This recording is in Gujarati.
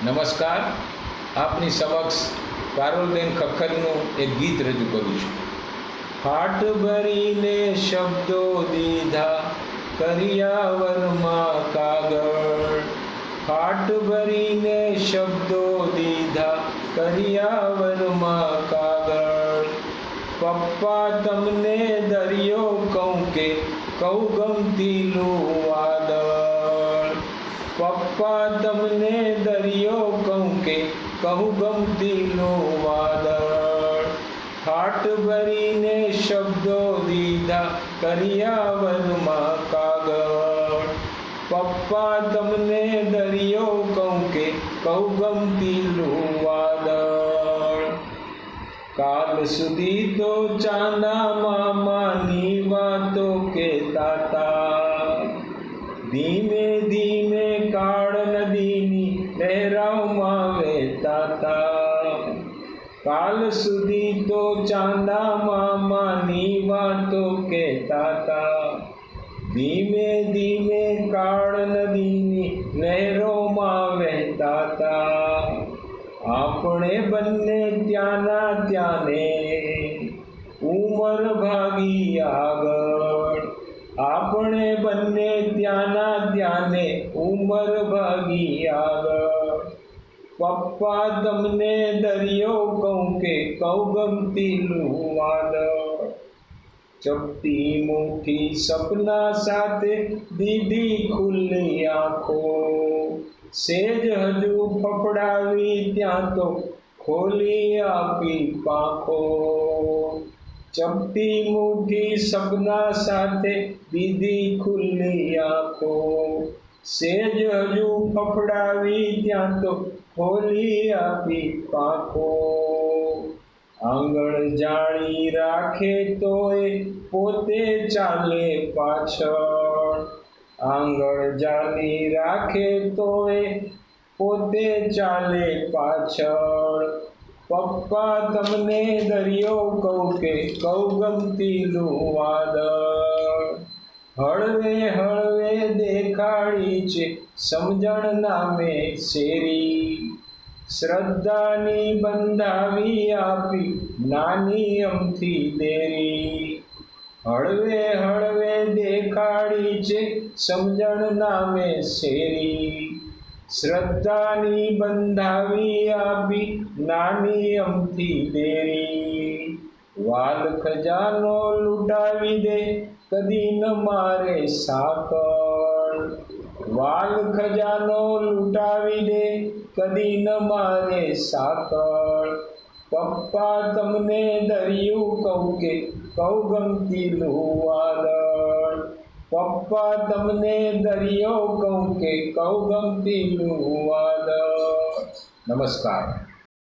નમસ્કાર, આપની સમક્ષ પારુલબેન ખખ્ખરનું એક ગીત રજૂ કરું છું. ફાટ ભરીને શબ્દો દીધા કરિયાવરમાં કાગળ, ફાટ ભરીને શબ્દો દીધા કરિયાવરમાં કાગળ. પપ્પા તમને દરિયો કહું કે કહું ગમતીલું વાદળ, પપ્પા તમને દરિયો કહું કે કહું ગમતીલું વાદળ. ફાટ ભરીને શબ્દો દીધા કરિયાવરમાં કાગળ, પપ્પા તમને દરિયો કહું કે કહું ગમતીલું વાદળ. કાલ સુધી તો ચાંદા મામાની વાતો કહેતા તા, ધીમે ધીમે કાળ નદીની લહેરાવમાં વહેતા તા. કાલ સુધી તો ચાંદા મામાની વાતો કહેતા તા, ધીમે ધીમે કાળ નદીની લહેરોમાં વહેતા તા. આપણે બંને ત્યાંના ત્યાંને ઉંમર ભાગી આગળ, આપણે બંને ત્યાંના ત્યાંને ઉંમર ભાગી આગળ. પપ્પા તમને દરિયો કહું કે કહું ગમતીલું વાદળ. ચપટી મુઠ્ઠી સપના સાથે દીધી ખુલ્લી આંખો, સેજ હજુ ફફડાવી ત્યાં તો ખોલી આપી પાંખો. ચપટી મુઠ્ઠી સપના સાથે દીધી ખુલ્લી આંખો, સેજ હજુ ફફડાવી ત્યાં તો ખોલી આપી પાંખો. આંગણ જાળી રાખે તોય પોતે ચાલે પાછળ, આંગણ જાળી રાખે તોય પોતે ચાલે પાછળ. પપ્પા તમને દરિયો કહું કે કહું ગમતીલું વાદળ. હળવે હળવે દેખાડી છે સમજણ નામે શેરી, શ્રદ્ધાની બંધાવી આપી નાની અમથી દેરી. હળવે હળવે દેખાડી છે સમજણ નામે શેરી, શ્રદ્ધાની બંધાવી આપી નાની અમથી દેરી. વાલ ખજાનો લૂંટાવી દે કદી ન મારે સાકળ, વાલ ખજાનો લૂંટાવી દે કદી ન મારે સાકળ. પપ્પા તમને દરિયું કહું કે કહું ગમતીલું વાદળ, પપ્પા તમને દરિયો કહું કે કહું ગમતીલું વાદળ. નમસ્કાર.